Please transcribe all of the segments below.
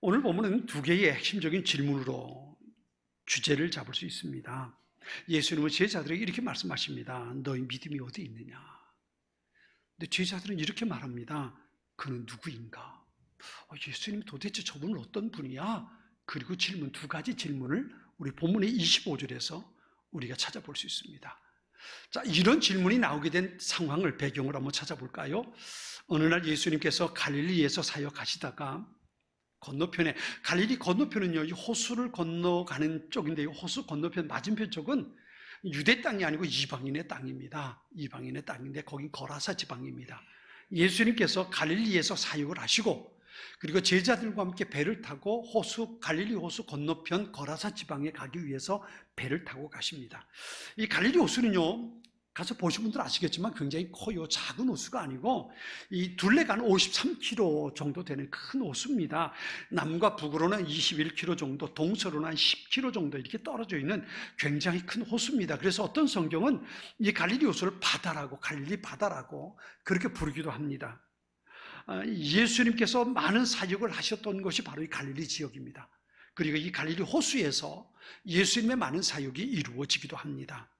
오늘 본문은 두 개의 핵심적인 질문으로 주제를 잡을 수 있습니다. 예수님은 제자들에게 이렇게 말씀하십니다. 너희 믿음이 어디 있느냐? 근데 제자들은 이렇게 말합니다. 그는 누구인가? 예수님 도대체 저분은 어떤 분이야? 그리고 질문, 두 가지 질문을 우리 본문의 25절에서 우리가 찾아볼 수 있습니다. 자, 이런 질문이 나오게 된 상황을 배경을 한번 찾아볼까요? 어느 날 예수님께서 갈릴리에서 사역하시다가 건너편에, 갈릴리 건너편은요, 이 호수를 건너가는 쪽인데요, 호수 건너편 맞은편 쪽은 유대 땅이 아니고 이방인의 땅입니다. 이방인의 땅인데 거긴 거라사 지방입니다. 예수님께서 갈릴리에서 사역을 하시고 그리고 제자들과 함께 배를 타고 갈릴리 호수 건너편 거라사 지방에 가기 위해서 배를 타고 가십니다. 이 갈릴리 호수는요, 가서 보신 분들 아시겠지만 굉장히 커요. 작은 호수가 아니고 이 둘레가 한 53km 정도 되는 큰 호수입니다. 남과 북으로는 21km 정도, 동서로는 한 10km 정도 이렇게 떨어져 있는 굉장히 큰 호수입니다. 그래서 어떤 성경은 이 갈릴리 호수를 바다라고, 갈릴리 바다라고 그렇게 부르기도 합니다. 예수님께서 많은 사역을 하셨던 곳이 바로 이 갈릴리 지역입니다. 그리고 이 갈릴리 호수에서 예수님의 많은 사역이 이루어지기도 합니다.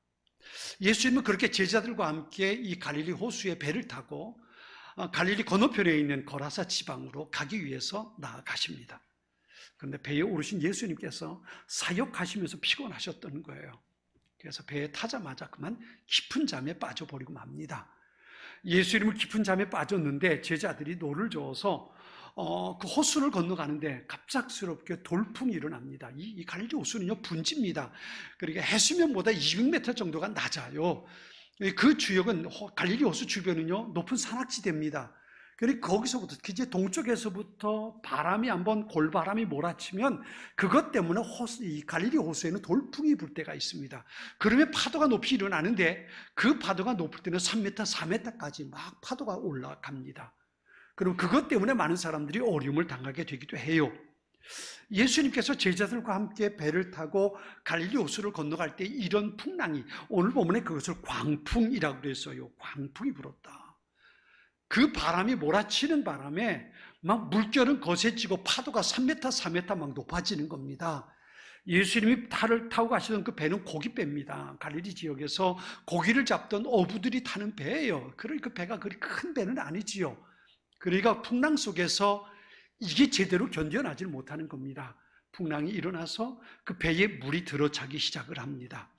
예수님은 그렇게 제자들과 함께 이 갈릴리 호수에 배를 타고 갈릴리 건너편에 있는 거라사 지방으로 가기 위해서 나아가십니다. 그런데 배에 오르신 예수님께서 사역하시면서 피곤하셨던 거예요. 그래서 배에 타자마자 그만 깊은 잠에 빠져버리고 맙니다. 예수님은 깊은 잠에 빠졌는데 제자들이 노를 저어서 그 호수를 건너가는데 갑작스럽게 돌풍이 일어납니다. 이 갈릴리 호수는요, 분지입니다. 그러니까 해수면보다 200m 정도가 낮아요. 그 주역은, 갈릴리 호수 주변은요, 높은 산악지대입니다. 그러니까 거기서부터, 이제 동쪽에서부터 바람이 한번 골바람이 몰아치면 그것 때문에 이 갈릴리 호수에는 돌풍이 불 때가 있습니다. 그러면 파도가 높이 일어나는데 그 파도가 높을 때는 3m, 4m까지 막 파도가 올라갑니다. 그리고 그것 때문에 많은 사람들이 어려움을 당하게 되기도 해요. 예수님께서 제자들과 함께 배를 타고 갈릴리 호수를 건너갈 때 이런 풍랑이, 오늘 본문에 그것을 광풍이라고 그랬어요. 광풍이 불었다. 그 바람이 몰아치는 바람에 막 물결은 거세지고 파도가 3m, 4m 막 높아지는 겁니다. 예수님이 탈을 타고 가시던 그 배는 고깃배입니다. 갈릴리 지역에서 고기를 잡던 어부들이 타는 배예요. 그러니까 그 배가 그리 큰 배는 아니지요. 그러니까 풍랑 속에서 이게 제대로 견뎌나질 못하는 겁니다. 풍랑이 일어나서 그 배에 물이 들어차기 시작을 합니다.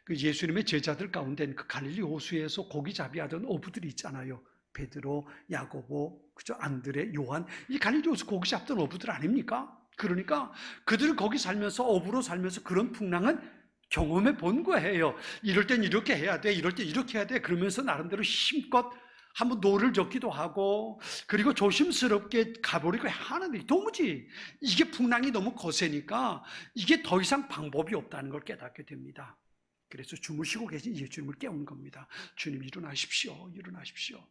그 예수님의 제자들 가운데는 그 갈릴리 호수에서 고기잡이 하던 어부들이 있잖아요. 베드로, 야고보, 그죠? 안드레, 요한, 이 갈릴리 호수 고기 잡던 어부들 아닙니까? 그러니까 그들은 거기 살면서, 어부로 살면서 그런 풍랑은 경험해 본 거예요. 이럴 땐 이렇게 해야 돼, 이럴 땐 이렇게 해야 돼, 그러면서 나름대로 힘껏 한번 노를 젓기도 하고, 그리고 조심스럽게 가보려고 하는데 도무지 이게 풍랑이 너무 거세니까 이게 더 이상 방법이 없다는 걸 깨닫게 됩니다. 그래서 주무시고 계신 예수님을 깨운 겁니다. 주님, 일어나십시오, 일어나십시오.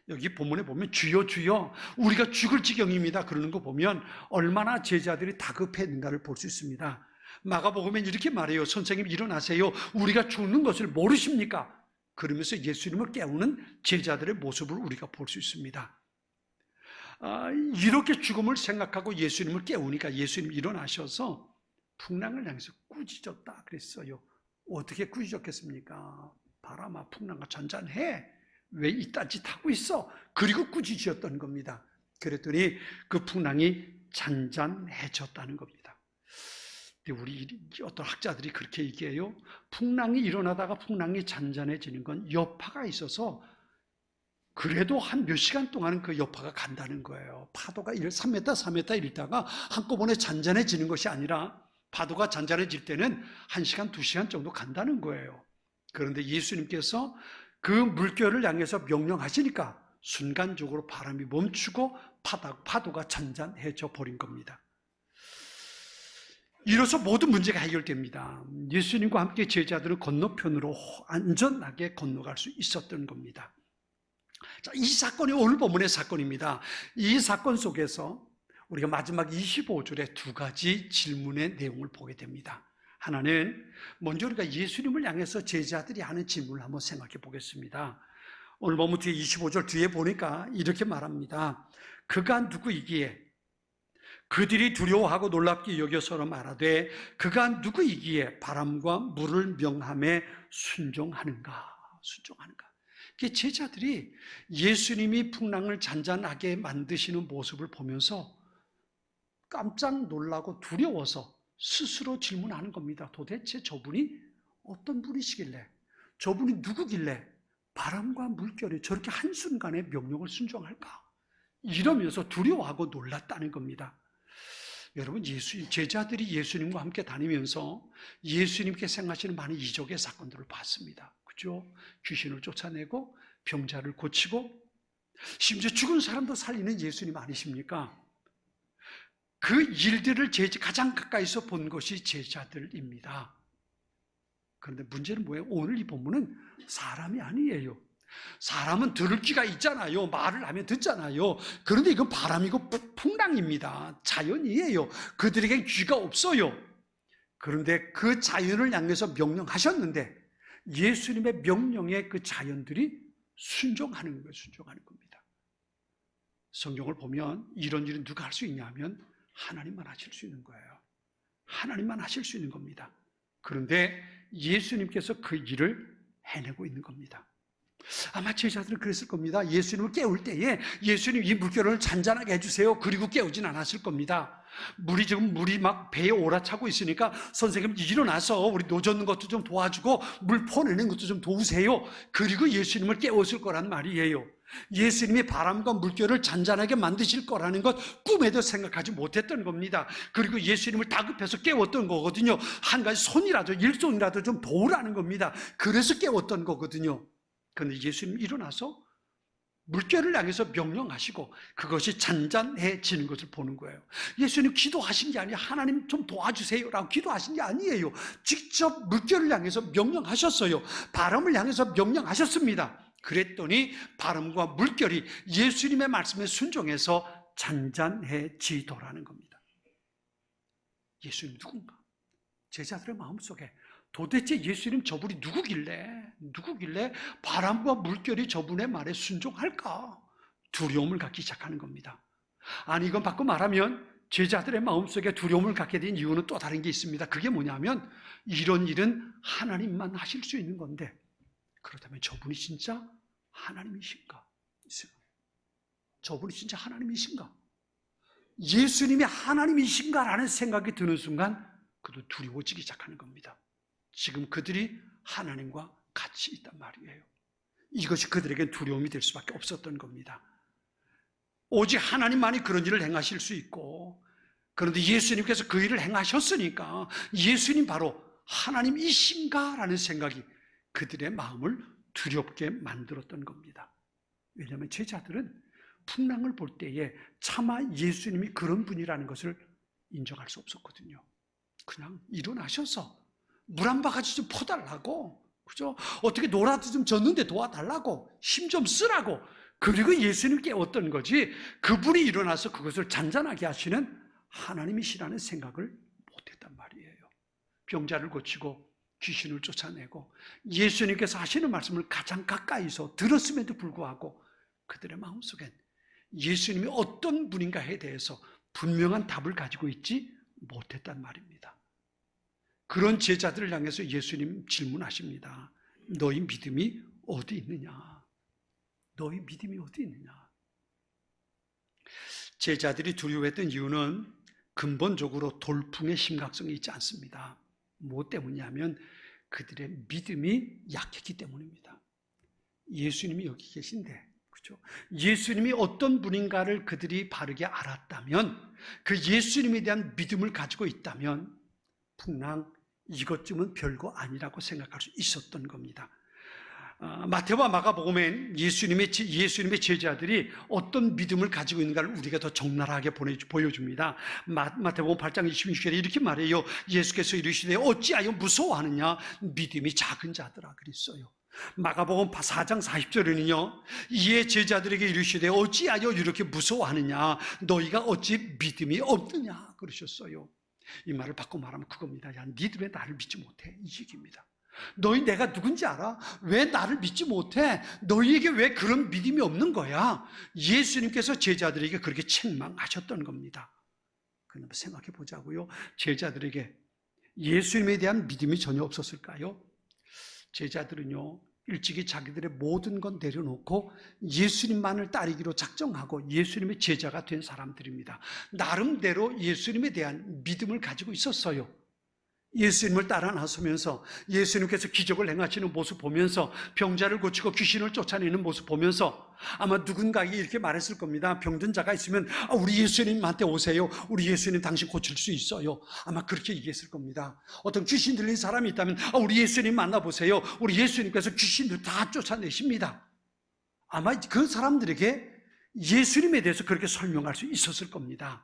여기 본문에 보면 주여 주여 우리가 죽을 지경입니다 그러는 거 보면 얼마나 제자들이 다급했는가를 볼 수 있습니다. 마가복음엔 이렇게 말해요. 선생님, 일어나세요. 우리가 죽는 것을 모르십니까? 그러면서 예수님을 깨우는 제자들의 모습을 우리가 볼 수 있습니다. 이렇게 죽음을 생각하고 예수님을 깨우니까 예수님이 일어나셔서 풍랑을 향해서 꾸짖었다 그랬어요. 어떻게 꾸짖었겠습니까? 바람아, 풍랑아, 잔잔해. 왜 이딴 짓 하고 있어? 그리고 꾸짖었던 겁니다. 그랬더니 그 풍랑이 잔잔해졌다는 겁니다. 우리 어떤 학자들이 그렇게 얘기해요. 풍랑이 일어나다가 풍랑이 잔잔해지는 건 여파가 있어서 그래도 한 몇 시간 동안은 그 여파가 간다는 거예요. 파도가 3m, 4m 이르다가 한꺼번에 잔잔해지는 것이 아니라 파도가 잔잔해질 때는 1시간, 2시간 정도 간다는 거예요. 그런데 예수님께서 그 물결을 향해서 명령하시니까 순간적으로 바람이 멈추고 파도가 잔잔해져 버린 겁니다. 이로써 모든 문제가 해결됩니다. 예수님과 함께 제자들은 건너편으로 안전하게 건너갈 수 있었던 겁니다. 자, 이 사건이 오늘 본문의 사건입니다. 이 사건 속에서 우리가 마지막 25절에 두 가지 질문의 내용을 보게 됩니다. 하나는 먼저 우리가 예수님을 향해서 제자들이 하는 질문을 한번 생각해 보겠습니다. 오늘 본문 뒤에 25절 뒤에 보니까 이렇게 말합니다. 그가 누구이기에 그들이 두려워하고 놀랍게 여겨서로 말하되 그가 누구이기에 바람과 물을 명함에 순종하는가. 제자들이 예수님이 풍랑을 잔잔하게 만드시는 모습을 보면서 깜짝 놀라고 두려워서 스스로 질문하는 겁니다. 도대체 저분이 어떤 분이시길래, 저분이 누구길래 바람과 물결이 저렇게 한순간에 명령을 순종할까? 이러면서 두려워하고 놀랐다는 겁니다. 여러분, 제자들이 예수님과 함께 다니면서 예수님께서 행하시는 많은 이적의 사건들을 봤습니다. 그죠? 귀신을 쫓아내고 병자를 고치고 심지어 죽은 사람도 살리는 예수님 아니십니까? 그 일들을 가장 가까이서 본 것이 제자들입니다. 그런데 문제는 뭐예요? 오늘 이 본문은 사람이 아니에요. 사람은 들을 귀가 있잖아요. 말을 하면 듣잖아요. 그런데 이건 바람이고 풍랑입니다. 자연이에요. 그들에게 귀가 없어요. 그런데 그 자연을 향해서 명령하셨는데 예수님의 명령에 그 자연들이 순종하는 겁니다. 성경을 보면 이런 일은 누가 할 수 있냐면 하나님만 하실 수 있는 거예요. 하나님만 하실 수 있는 겁니다. 그런데 예수님께서 그 일을 해내고 있는 겁니다. 아마 제자들은 그랬을 겁니다. 예수님을 깨울 때에 예수님 이 물결을 잔잔하게 해주세요. 그리고 깨우진 않았을 겁니다. 물이 막 배에 올라차고 있으니까 선생님 일어나서 우리 노젓는 것도 좀 도와주고 물 퍼내는 것도 좀 도우세요. 그리고 예수님을 깨웠을 거란 말이에요. 예수님이 바람과 물결을 잔잔하게 만드실 거라는 것 꿈에도 생각하지 못했던 겁니다. 그리고 예수님을 다급해서 깨웠던 거거든요. 한 가지 손이라도 일손이라도 좀 도우라는 겁니다. 그래서 깨웠던 거거든요. 그런데 예수님 일어나서 물결을 향해서 명령하시고 그것이 잔잔해지는 것을 보는 거예요. 예수님 기도하신 게 아니라 하나님 좀 도와주세요 라고 기도하신 게 아니에요. 직접 물결을 향해서 명령하셨어요. 바람을 향해서 명령하셨습니다. 그랬더니 바람과 물결이 예수님의 말씀에 순종해서 잔잔해지더라는 겁니다. 예수님 누군가? 제자들의 마음속에 도대체 예수님 저분이 누구길래 바람과 물결이 저분의 말에 순종할까? 두려움을 갖기 시작하는 겁니다. 아니, 이건 바꿔 말하면 제자들의 마음속에 두려움을 갖게 된 이유는 또 다른 게 있습니다. 그게 뭐냐면 이런 일은 하나님만 하실 수 있는 건데 그렇다면 저분이 진짜 하나님이신가? 저분이 진짜 하나님이신가? 예수님이 하나님이신가라는 생각이 드는 순간 그도 두려워지기 시작하는 겁니다. 지금 그들이 하나님과 같이 있단 말이에요. 이것이 그들에게 두려움이 될 수밖에 없었던 겁니다. 오직 하나님만이 그런 일을 행하실 수 있고, 그런데 예수님께서 그 일을 행하셨으니까 예수님 바로 하나님이신가라는 생각이 그들의 마음을 두렵게 만들었던 겁니다. 왜냐하면 제자들은 풍랑을 볼 때에 차마 예수님이 그런 분이라는 것을 인정할 수 없었거든요. 그냥 일어나셔서 물 한 바가지 좀 퍼달라고, 그죠? 어떻게 놀아도 좀 졌는데 도와달라고, 힘 좀 쓰라고, 그리고 예수님 깨웠던 거지, 그분이 일어나서 그것을 잔잔하게 하시는 하나님이시라는 생각을 못했단 말이에요. 병자를 고치고 귀신을 쫓아내고 예수님께서 하시는 말씀을 가장 가까이서 들었음에도 불구하고 그들의 마음속엔 예수님이 어떤 분인가에 대해서 분명한 답을 가지고 있지 못했단 말입니다. 그런 제자들을 향해서 예수님 질문하십니다. 너희 믿음이 어디 있느냐? 너희 믿음이 어디 있느냐? 제자들이 두려워했던 이유는 근본적으로 돌풍의 심각성이 있지 않습니다. 뭐 때문이냐면 그들의 믿음이 약했기 때문입니다. 예수님이 여기 계신데, 그렇죠? 예수님이 어떤 분인가를 그들이 바르게 알았다면, 그 예수님에 대한 믿음을 가지고 있다면 풍랑 이것쯤은 별거 아니라고 생각할 수 있었던 겁니다. 마태와 마가복음엔 예수님의 제자들이 어떤 믿음을 가지고 있는가를 우리가 더 적나라하게 보여줍니다. 마태복음 8장 26절에 이렇게 말해요. 예수께서 이르시되 어찌하여 무서워하느냐 믿음이 작은 자들아 그랬어요. 마가복음 4장 40절에는요 이에 제자들에게 이르시되 어찌하여 이렇게 무서워하느냐 너희가 어찌 믿음이 없느냐 그러셨어요. 이 말을 바꿔 말하면 그겁니다. 야, 니들 왜 나를 믿지 못해? 이 얘기입니다. 너희 내가 누군지 알아? 왜 나를 믿지 못해? 너희에게 왜 그런 믿음이 없는 거야? 예수님께서 제자들에게 그렇게 책망하셨던 겁니다. 그럼 생각해 보자고요. 제자들에게 예수님에 대한 믿음이 전혀 없었을까요? 제자들은요 일찍이 자기들의 모든 건 내려놓고 예수님만을 따르기로 작정하고 예수님의 제자가 된 사람들입니다. 나름대로 예수님에 대한 믿음을 가지고 있었어요. 예수님을 따라 나서면서 예수님께서 기적을 행하시는 모습 보면서 병자를 고치고 귀신을 쫓아내는 모습 보면서 아마 누군가에게 이렇게 말했을 겁니다. 병든 자가 있으면 우리 예수님한테 오세요. 우리 예수님 당신 고칠 수 있어요. 아마 그렇게 얘기했을 겁니다. 어떤 귀신 들린 사람이 있다면 우리 예수님 만나보세요. 우리 예수님께서 귀신들 다 쫓아내십니다. 아마 그 사람들에게 예수님에 대해서 그렇게 설명할 수 있었을 겁니다.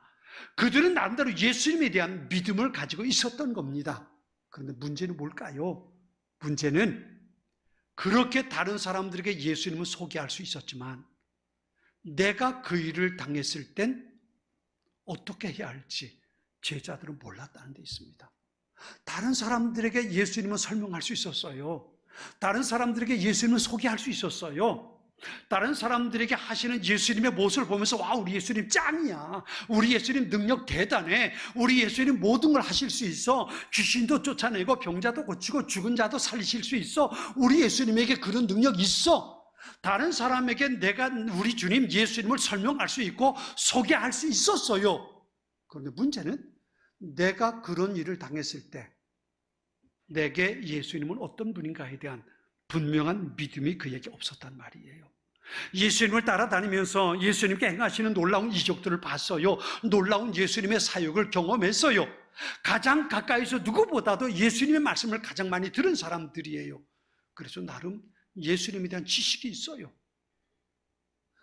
그들은 나름대로 예수님에 대한 믿음을 가지고 있었던 겁니다. 그런데 문제는 뭘까요? 문제는 그렇게 다른 사람들에게 예수님을 소개할 수 있었지만 내가 그 일을 당했을 땐 어떻게 해야 할지 제자들은 몰랐다는 데 있습니다. 다른 사람들에게 예수님을 설명할 수 있었어요. 다른 사람들에게 예수님을 소개할 수 있었어요. 다른 사람들에게 하시는 예수님의 모습을 보면서 와 우리 예수님 짱이야. 우리 예수님 능력 대단해. 우리 예수님 모든 걸 하실 수 있어. 귀신도 쫓아내고 병자도 고치고 죽은 자도 살리실 수 있어. 우리 예수님에게 그런 능력 있어. 다른 사람에게 내가 우리 주님 예수님을 설명할 수 있고 소개할 수 있었어요. 그런데 문제는 내가 그런 일을 당했을 때 내게 예수님은 어떤 분인가에 대한 분명한 믿음이 그에게 없었단 말이에요. 예수님을 따라다니면서 예수님께 행하시는 놀라운 이적들을 봤어요. 놀라운 예수님의 사역을 경험했어요. 가장 가까이서 누구보다도 예수님의 말씀을 가장 많이 들은 사람들이에요. 그래서 나름 예수님에 대한 지식이 있어요.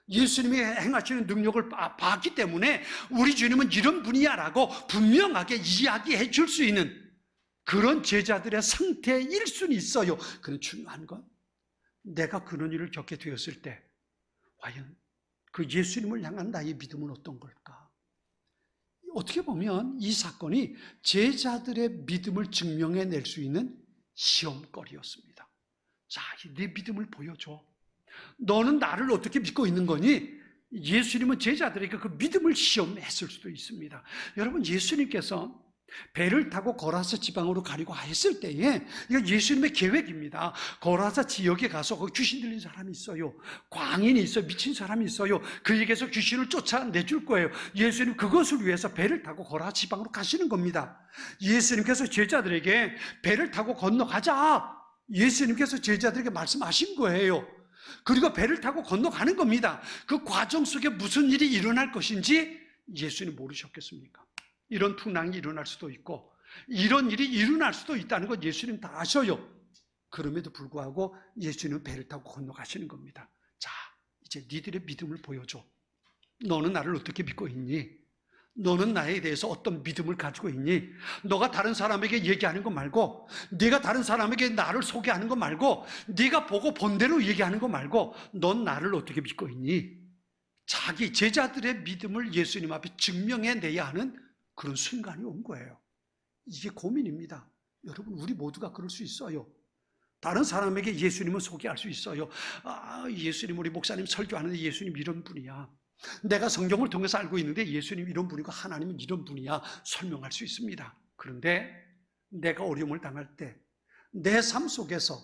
예수님이 행하시는 능력을 봤기 때문에 우리 주님은 이런 분이야 라고 분명하게 이야기해 줄 수 있는 그런 제자들의 상태일 수는 있어요. 그런데 중요한 건 내가 그런 일을 겪게 되었을 때 과연 그 예수님을 향한 나의 믿음은 어떤 걸까? 어떻게 보면 이 사건이 제자들의 믿음을 증명해낼 수 있는 시험거리였습니다. 자, 네 믿음을 보여줘. 너는 나를 어떻게 믿고 있는 거니? 예수님은 제자들에게 그 믿음을 시험했을 수도 있습니다. 여러분, 예수님께서 배를 타고 거라사 지방으로 가려고 했을 때에 이거 예수님의 계획입니다. 거라사 지역에 가서 거기 귀신 들린 사람이 있어요. 광인이 있어요. 미친 사람이 있어요. 그에게서 귀신을 쫓아내줄 거예요. 예수님 그것을 위해서 배를 타고 거라사 지방으로 가시는 겁니다. 예수님께서 제자들에게 배를 타고 건너가자. 예수님께서 제자들에게 말씀하신 거예요. 그리고 배를 타고 건너가는 겁니다. 그 과정 속에 무슨 일이 일어날 것인지 예수님 모르셨겠습니까? 이런 풍랑이 일어날 수도 있고 이런 일이 일어날 수도 있다는 건 예수님 다 아셔요. 그럼에도 불구하고 예수님은 배를 타고 건너가시는 겁니다. 자, 이제 니들의 믿음을 보여줘. 너는 나를 어떻게 믿고 있니? 너는 나에 대해서 어떤 믿음을 가지고 있니? 너가 다른 사람에게 얘기하는 거 말고 네가 다른 사람에게 나를 소개하는 거 말고 네가 보고 본 대로 얘기하는 거 말고 넌 나를 어떻게 믿고 있니? 자기 제자들의 믿음을 예수님 앞에 증명해내야 하는 그런 순간이 온 거예요. 이게 고민입니다. 여러분, 우리 모두가 그럴 수 있어요. 다른 사람에게 예수님을 소개할 수 있어요. 예수님, 우리 목사님 설교하는데 예수님 이런 분이야. 내가 성경을 통해서 알고 있는데 예수님 이런 분이고 하나님은 이런 분이야. 설명할 수 있습니다. 그런데 내가 어려움을 당할 때 내 삶 속에서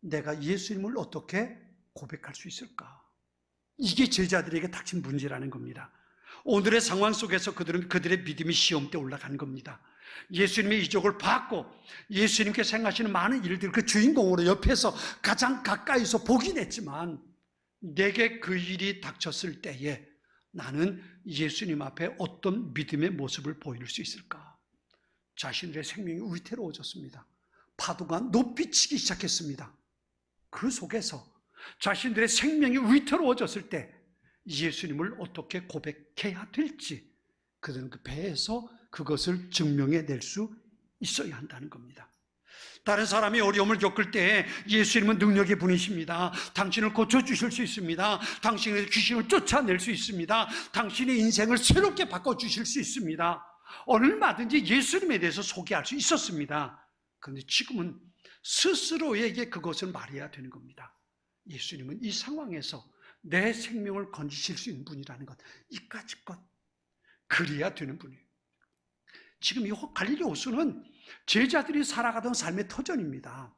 내가 예수님을 어떻게 고백할 수 있을까? 이게 제자들에게 닥친 문제라는 겁니다. 오늘의 상황 속에서 그들은 그들의 믿음이 시험 때 올라간 겁니다. 예수님의 이적을 받고 예수님께서 행하시는 많은 일들 그 주인공으로 옆에서 가장 가까이서 보긴 했지만 내게 그 일이 닥쳤을 때에 나는 예수님 앞에 어떤 믿음의 모습을 보일 수 있을까? 자신들의 생명이 위태로워졌습니다. 파도가 높이 치기 시작했습니다. 그 속에서 자신들의 생명이 위태로워졌을 때 예수님을 어떻게 고백해야 될지 그들은 그 배에서 그것을 증명해낼 수 있어야 한다는 겁니다. 다른 사람이 어려움을 겪을 때 예수님은 능력의 분이십니다. 당신을 고쳐주실 수 있습니다. 당신의 귀신을 쫓아낼 수 있습니다. 당신의 인생을 새롭게 바꿔주실 수 있습니다. 얼마든지 예수님에 대해서 소개할 수 있었습니다. 그런데 지금은 스스로에게 그것을 말해야 되는 겁니다. 예수님은 이 상황에서 내 생명을 건지실 수 있는 분이라는 것, 이까짓 것 그래야 되는 분이에요. 지금 이 갈릴리 호수는 제자들이 살아가던 삶의 터전입니다.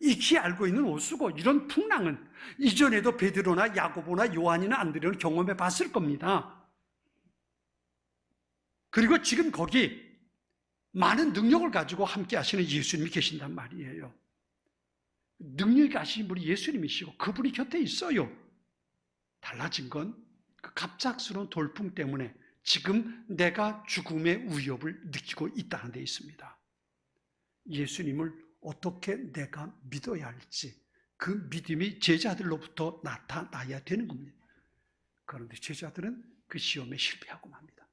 익히 알고 있는 호수고 이런 풍랑은 이전에도 베드로나 야고보나 요한이나 안드레는 경험해 봤을 겁니다. 그리고 지금 거기 많은 능력을 가지고 함께 하시는 예수님이 계신단 말이에요. 능력이 가신 분이 예수님이시고 그분이 곁에 있어요. 달라진 건 그 갑작스러운 돌풍 때문에 지금 내가 죽음의 위협을 느끼고 있다는 데 있습니다. 예수님을 어떻게 내가 믿어야 할지 그 믿음이 제자들로부터 나타나야 되는 겁니다. 그런데 제자들은 그 시험에 실패하고 맙니다.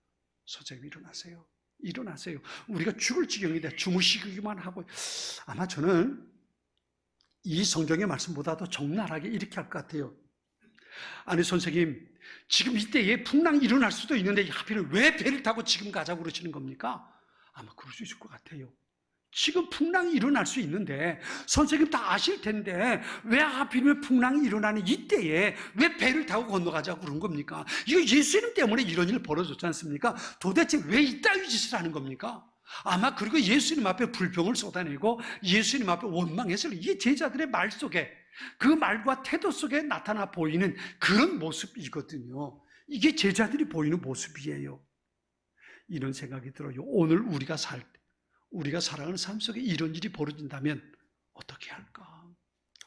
소장님 일어나세요. 일어나세요. 우리가 죽을 지경인데 주무시기만 하고 아마 저는 이 성경의 말씀보다도 적나라하게 이렇게 할 것 같아요. 아니 선생님 지금 이때에 풍랑이 일어날 수도 있는데 하필 왜 배를 타고 지금 가자고 그러시는 겁니까? 아마 그럴 수 있을 것 같아요. 지금 풍랑이 일어날 수 있는데 선생님 다 아실 텐데 왜 하필이면 풍랑이 일어나는 이때에 왜 배를 타고 건너가자고 그런 겁니까? 이거 예수님 때문에 이런 일 벌어졌지 않습니까? 도대체 왜 이따위 짓을 하는 겁니까? 아마 그리고 예수님 앞에 불평을 쏟아내고 예수님 앞에 원망했을 이게 제자들의 말 속에 그 말과 태도 속에 나타나 보이는 그런 모습이거든요. 이게 제자들이 보이는 모습이에요. 이런 생각이 들어요. 오늘 우리가 살아가는 삶 속에 이런 일이 벌어진다면 어떻게 할까?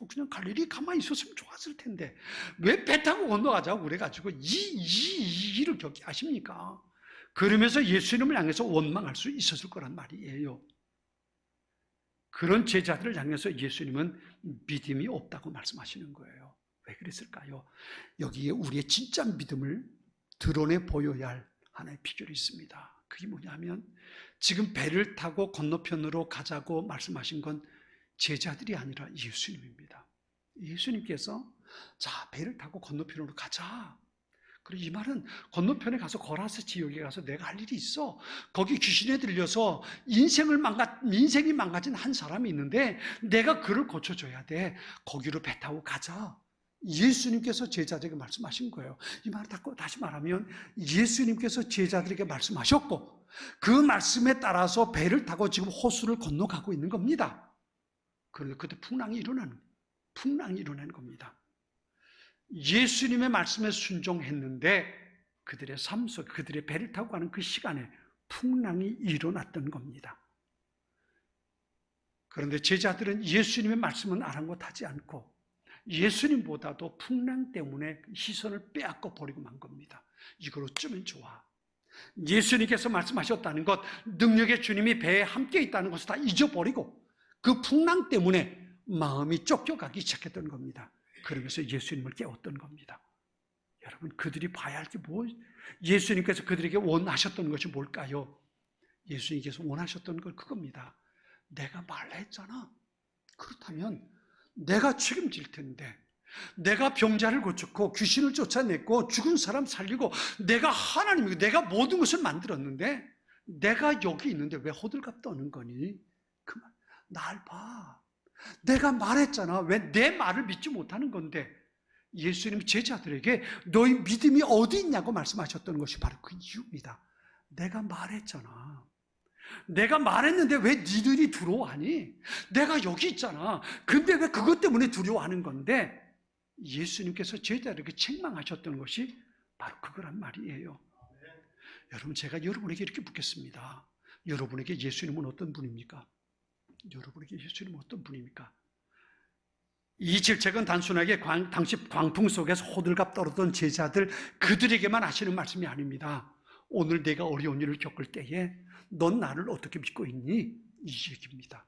그냥 갈릴리 가만히 있었으면 좋았을 텐데 왜 배 타고 건너가자고 그래가지고 이 일을 겪게 하십니까? 그러면서 예수님을 향해서 원망할 수 있었을 거란 말이에요. 그런 제자들을 향해서 예수님은 믿음이 없다고 말씀하시는 거예요. 왜 그랬을까요? 여기에 우리의 진짜 믿음을 드러내 보여야 할 하나의 비결이 있습니다. 그게 뭐냐면 지금 배를 타고 건너편으로 가자고 말씀하신 건 제자들이 아니라 예수님입니다. 예수님께서 자 배를 타고 건너편으로 가자. 그리고 이 말은 건너편에 가서 거라스 지역에 가서 내가 할 일이 있어. 거기 귀신에 들려서 인생이 망가진 한 사람이 있는데 내가 그를 고쳐줘야 돼. 거기로 배 타고 가자. 예수님께서 제자들에게 말씀하신 거예요. 이 말을 다시 말하면 예수님께서 제자들에게 말씀하셨고 그 말씀에 따라서 배를 타고 지금 호수를 건너가고 있는 겁니다. 그런데 그때 풍랑이 일어나는 겁니다. 예수님의 말씀에 순종했는데 그들의 삶 속, 그들의 배를 타고 가는 그 시간에 풍랑이 일어났던 겁니다. 그런데 제자들은 예수님의 말씀은 아랑곳하지 않고 예수님보다도 풍랑 때문에 시선을 빼앗고 버리고 만 겁니다. 이걸 어쩌면 좋아. 예수님께서 말씀하셨다는 것, 능력의 주님이 배에 함께 있다는 것을 다 잊어버리고 그 풍랑 때문에 마음이 쫓겨가기 시작했던 겁니다. 그러면서 예수님을 깨웠던 겁니다. 여러분 그들이 봐야 할 게 예수님께서 그들에게 원하셨던 것이 뭘까요? 예수님께서 원하셨던 건 그겁니다. 내가 말했잖아. 그렇다면 내가 책임질 텐데 내가 병자를 고쳤고 귀신을 쫓아냈고 죽은 사람 살리고 내가 하나님이고 내가 모든 것을 만들었는데 내가 여기 있는데 왜 호들갑 떠는 거니? 그만 날 봐. 내가 말했잖아. 왜 내 말을 믿지 못하는 건데 예수님 제자들에게 너희 믿음이 어디 있냐고 말씀하셨던 것이 바로 그 이유입니다. 내가 말했잖아. 내가 말했는데 왜 니들이 두려워하니? 내가 여기 있잖아. 근데 왜 그것 때문에 두려워하는 건데 예수님께서 제자들에게 책망하셨던 것이 바로 그거란 말이에요. 여러분 제가 여러분에게 이렇게 묻겠습니다. 여러분에게 예수님은 어떤 분입니까? 여러분에게 예수님은 어떤 분입니까? 이 질책은 단순하게 당시 광풍 속에서 호들갑 떨었던 제자들 그들에게만 하시는 말씀이 아닙니다. 오늘 내가 어려운 일을 겪을 때에 넌 나를 어떻게 믿고 있니? 이 얘기입니다.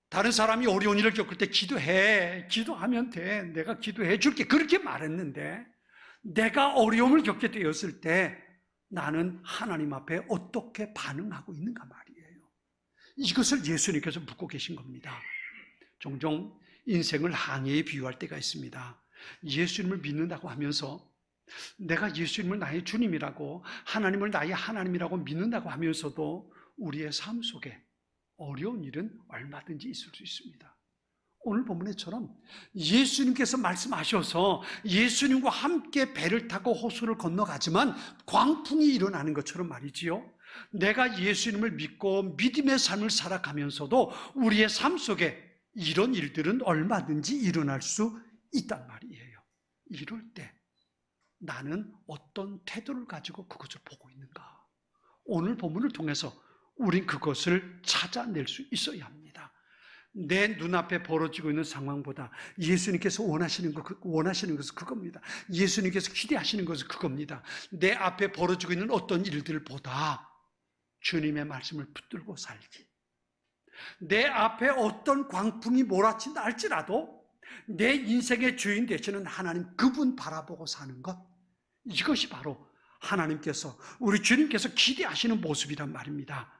다른 사람이 어려운 일을 겪을 때 기도해. 기도하면 돼. 내가 기도해 줄게. 그렇게 말했는데 내가 어려움을 겪게 되었을 때 나는 하나님 앞에 어떻게 반응하고 있는가 말이에요. 이것을 예수님께서 묻고 계신 겁니다. 종종 인생을 항해에 비유할 때가 있습니다. 예수님을 믿는다고 하면서 내가 예수님을 나의 주님이라고 하나님을 나의 하나님이라고 믿는다고 하면서도 우리의 삶 속에 어려운 일은 얼마든지 있을 수 있습니다. 오늘 본문에처럼 예수님께서 말씀하셔서 예수님과 함께 배를 타고 호수를 건너가지만 광풍이 일어나는 것처럼 말이지요. 내가 예수님을 믿고 믿음의 삶을 살아가면서도 우리의 삶 속에 이런 일들은 얼마든지 일어날 수 있단 말이에요. 이럴 때 나는 어떤 태도를 가지고 그것을 보고 있는가? 오늘 본문을 통해서 우린 그것을 찾아낼 수 있어야 합니다. 내 눈앞에 벌어지고 있는 상황보다 예수님께서 원하시는 것은 그겁니다. 예수님께서 기대하시는 것은 그겁니다. 내 앞에 벌어지고 있는 어떤 일들보다 주님의 말씀을 붙들고 살기. 내 앞에 어떤 광풍이 몰아친다 할지라도 내 인생의 주인 되시는 하나님 그분 바라보고 사는 것, 이것이 바로 하나님께서 우리 주님께서 기대하시는 모습이란 말입니다.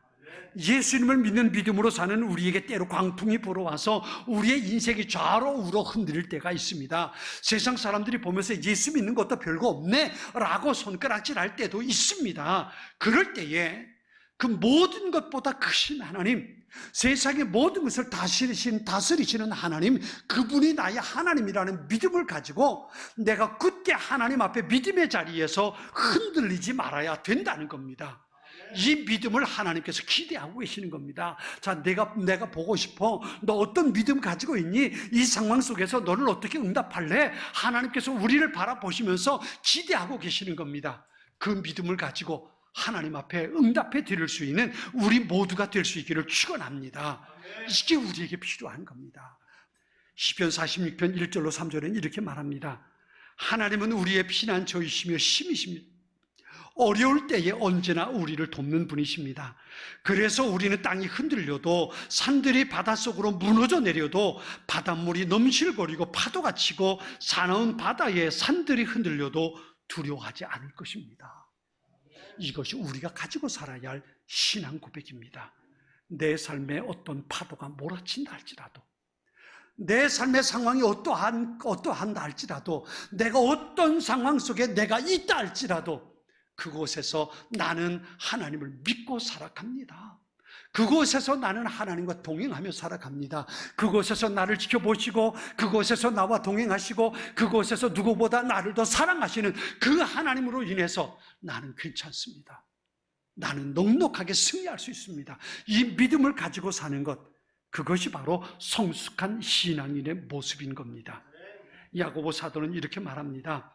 예수님을 믿는 믿음으로 사는 우리에게 때로 광풍이 불어와서 우리의 인생이 좌로 우로 흔들릴 때가 있습니다. 세상 사람들이 보면서 예수 믿는 것도 별거 없네 라고 손가락질할 때도 있습니다. 그럴 때에 그 모든 것보다 크신 하나님, 세상의 모든 것을 다스리시는 하나님, 그분이 나의 하나님이라는 믿음을 가지고 내가 굳게 하나님 앞에 믿음의 자리에서 흔들리지 말아야 된다는 겁니다. 이 믿음을 하나님께서 기대하고 계시는 겁니다. 자, 내가 보고 싶어. 너 어떤 믿음 가지고 있니? 이 상황 속에서 너를 어떻게 응답할래? 하나님께서 우리를 바라보시면서 기대하고 계시는 겁니다. 그 믿음을 가지고 하나님 앞에 응답해 드릴 수 있는 우리 모두가 될 수 있기를 축원합니다. 이게 우리에게 필요한 겁니다. 시편 46편 1절로 3절에는 이렇게 말합니다. 하나님은 우리의 피난처이시며 힘이십니다. 어려울 때에 언제나 우리를 돕는 분이십니다. 그래서 우리는 땅이 흔들려도 산들이 바닷속으로 무너져 내려도 바닷물이 넘실거리고 파도가 치고 사나운 바다에 산들이 흔들려도 두려워하지 않을 것입니다. 이것이 우리가 가지고 살아야 할 신앙 고백입니다. 내 삶에 어떤 파도가 몰아친다 할지라도, 내 삶의 상황이 어떠한다 할지라도, 내가 어떤 상황 속에 내가 있다 할지라도 그곳에서 나는 하나님을 믿고 살아갑니다. 그곳에서 나는 하나님과 동행하며 살아갑니다. 그곳에서 나를 지켜보시고 그곳에서 나와 동행하시고 그곳에서 누구보다 나를 더 사랑하시는 그 하나님으로 인해서 나는 괜찮습니다. 나는 넉넉하게 승리할 수 있습니다. 이 믿음을 가지고 사는 것, 그것이 바로 성숙한 신앙인의 모습인 겁니다. 야고보 사도는 이렇게 말합니다.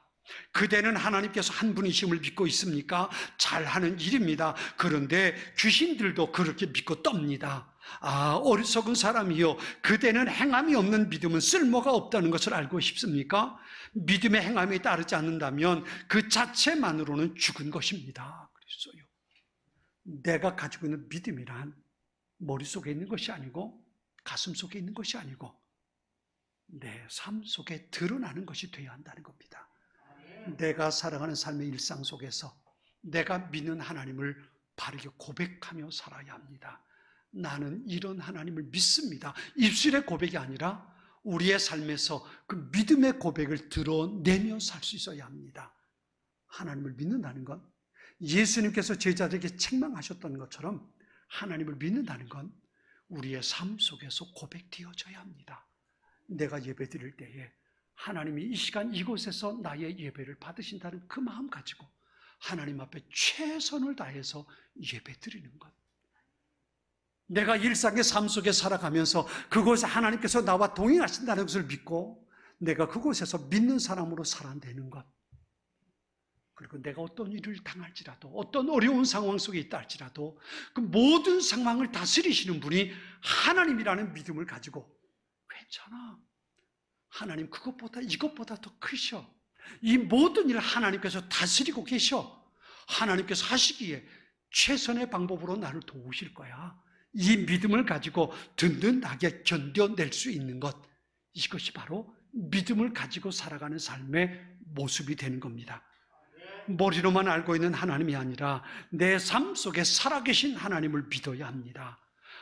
그대는 하나님께서 한 분이심을 믿고 있습니까? 잘하는 일입니다. 그런데 귀신들도 그렇게 믿고 떱니다. 아, 어리석은 사람이요, 그대는 행함이 없는 믿음은 쓸모가 없다는 것을 알고 싶습니까? 믿음의 행함이 따르지 않는다면 그 자체만으로는 죽은 것입니다. 그랬어요. 내가 가지고 있는 믿음이란 머릿속에 있는 것이 아니고 가슴 속에 있는 것이 아니고 내 삶 속에 드러나는 것이 되어야 한다는 겁니다. 내가 살아가는 삶의 일상 속에서 내가 믿는 하나님을 바르게 고백하며 살아야 합니다. 나는 이런 하나님을 믿습니다. 입술의 고백이 아니라 우리의 삶에서 그 믿음의 고백을 드러내며 살 수 있어야 합니다. 하나님을 믿는다는 건 예수님께서 제자들에게 책망하셨던 것처럼 하나님을 믿는다는 건 우리의 삶 속에서 고백되어져야 합니다. 내가 예배 드릴 때에 하나님이 이 시간 이곳에서 나의 예배를 받으신다는 그 마음 가지고 하나님 앞에 최선을 다해서 예배 드리는 것. 내가 일상의 삶 속에 살아가면서 그곳에 하나님께서 나와 동행하신다는 것을 믿고 내가 그곳에서 믿는 사람으로 살아내는 것. 그리고 내가 어떤 일을 당할지라도, 어떤 어려운 상황 속에 있다 할지라도 그 모든 상황을 다스리시는 분이 하나님이라는 믿음을 가지고 괜찮아, 하나님 그것보다 이것보다 더 크셔, 이 모든 일을 하나님께서 다스리고 계셔, 하나님께서 하시기에 최선의 방법으로 나를 도우실 거야, 이 믿음을 가지고 든든하게 견뎌낼 수 있는 것, 이것이 바로 믿음을 가지고 살아가는 삶의 모습이 되는 겁니다. 머리로만 알고 있는 하나님이 아니라 내 삶 속에 살아계신 하나님을 믿어야 합니다.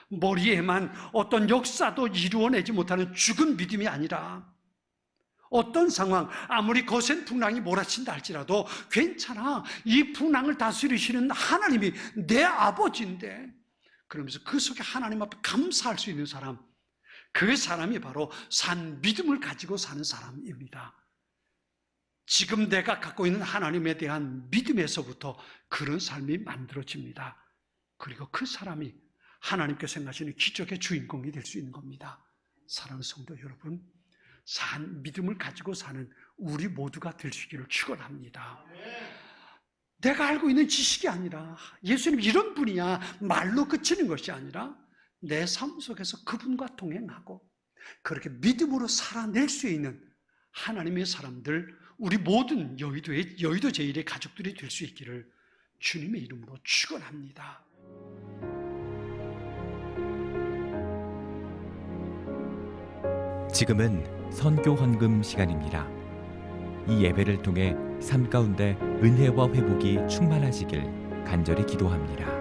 머리에만 어떤 역사도 이루어내지 못하는 죽은 믿음이 아니라 어떤 상황, 아무리 거센 풍랑이 몰아친다 할지라도 괜찮아, 이 풍랑을 다스리시는 하나님이 내 아버지인데, 그러면서 그 속에 하나님 앞에 감사할 수 있는 사람, 그 사람이 바로 산 믿음을 가지고 사는 사람입니다. 지금 내가 갖고 있는 하나님에 대한 믿음에서부터 그런 삶이 만들어집니다. 그리고 그 사람이 하나님께서 생각하시는 기적의 주인공이 될 수 있는 겁니다. 사랑하는 성도 여러분, 산 믿음을 가지고 사는 우리 모두가 될 수 있기를 축원합니다. 내가 알고 있는 지식이 아니라 예수님 이런 분이야 말로 그치는 것이 아니라 내 삶 속에서 그분과 동행하고 그렇게 믿음으로 살아낼 수 있는 하나님의 사람들, 우리 모든 여의도 제일의 가족들이 될 수 있기를 주님의 이름으로 축원합니다. 지금은 선교 헌금 시간입니다. 이 예배를 통해 삶 가운데 은혜와 회복이 충만하시길 간절히 기도합니다.